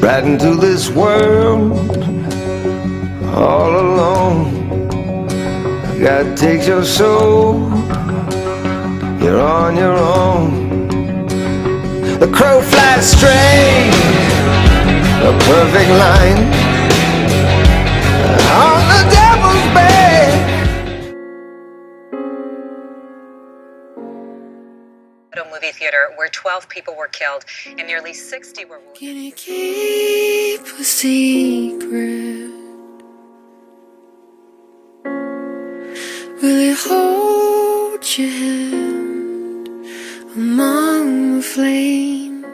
right into this world all alone. God takes your soul, you're on your own. The crow flies straight, a perfect line on the devil's bed. A movie theater where 12 people were killed and nearly 60 were wounded. Can you keep a secret? Will you hold your hand among the flames?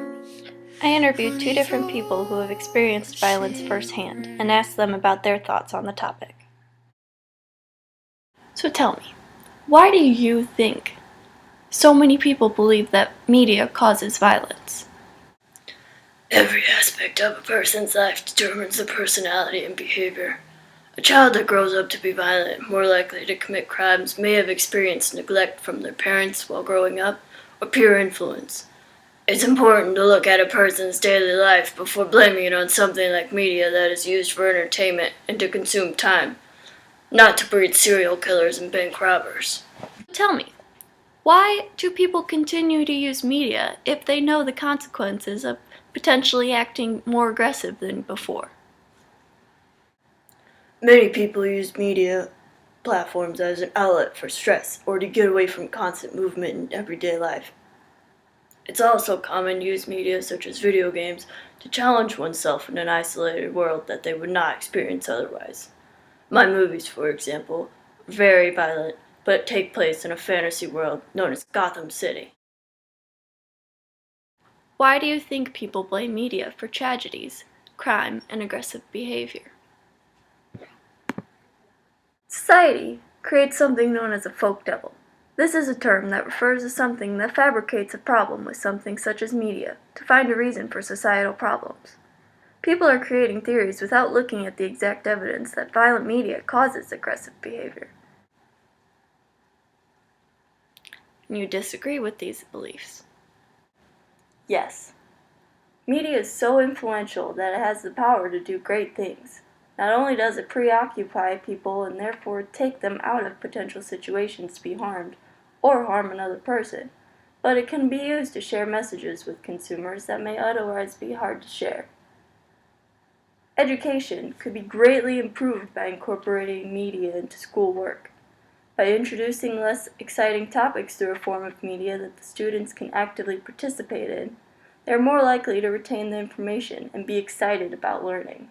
I interviewed 2 different people who have experienced violence firsthand and asked them about their thoughts on the topic. So tell me, why do you think so many people believe that media causes violence? Every aspect of a person's life determines their personality and behavior. A child that grows up to be violent, more likely to commit crimes, may have experienced neglect from their parents while growing up, or peer influence. It's important to look at a person's daily life before blaming it on something like media that is used for entertainment and to consume time, not to breed serial killers and bank robbers. Tell me, why do people continue to use media if they know the consequences of potentially acting more aggressive than before? Many people use media platforms as an outlet for stress or to get away from constant movement in everyday life. It's also common to use media such as video games to challenge oneself in an isolated world that they would not experience otherwise. My movies, for example, are very violent, but take place in a fantasy world known as Gotham City. Why do you think people blame media for tragedies, crime, and aggressive behavior? Society creates something known as a folk devil. This is a term that refers to something that fabricates a problem with something such as media to find a reason for societal problems. People are creating theories without looking at the exact evidence that violent media causes aggressive behavior. You disagree with these beliefs? Yes. Media is so influential that it has the power to do great things. Not only does it preoccupy people and therefore take them out of potential situations to be harmed or harm another person, but it can be used to share messages with consumers that may otherwise be hard to share. Education could be greatly improved by incorporating media into schoolwork. By introducing less exciting topics through a form of media that the students can actively participate in, they are more likely to retain the information and be excited about learning.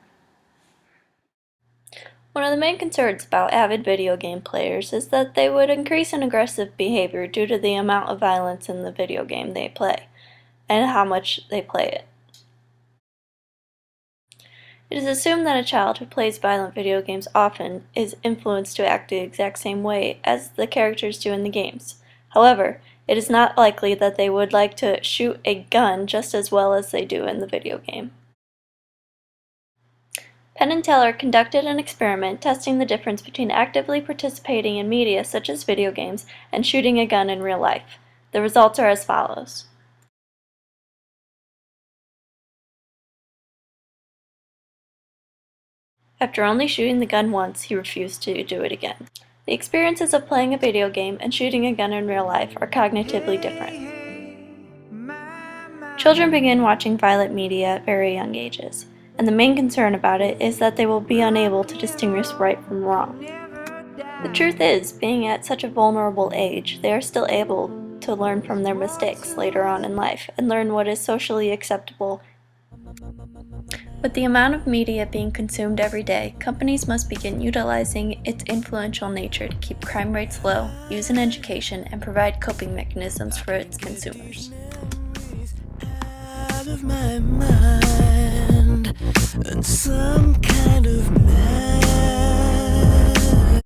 One of the main concerns about avid video game players is that they would increase in aggressive behavior due to the amount of violence in the video game they play, and how much they play it. It is assumed that a child who plays violent video games often is influenced to act the exact same way as the characters do in the games. However, it is not likely that they would like to shoot a gun just as well as they do in the video game. Penn and Teller conducted an experiment testing the difference between actively participating in media such as video games and shooting a gun in real life. The results are as follows. After only shooting the gun once, he refused to do it again. The experiences of playing a video game and shooting a gun in real life are cognitively different. Children begin watching violent media at very young ages, and the main concern about it is that they will be unable to distinguish right from wrong. The truth is, being at such a vulnerable age, they are still able to learn from their mistakes later on in life and learn what is socially acceptable. With the amount of media being consumed every day, companies must begin utilizing its influential nature to keep crime rates low, use in education, and provide coping mechanisms for its consumers. Out of my mind, and some kind of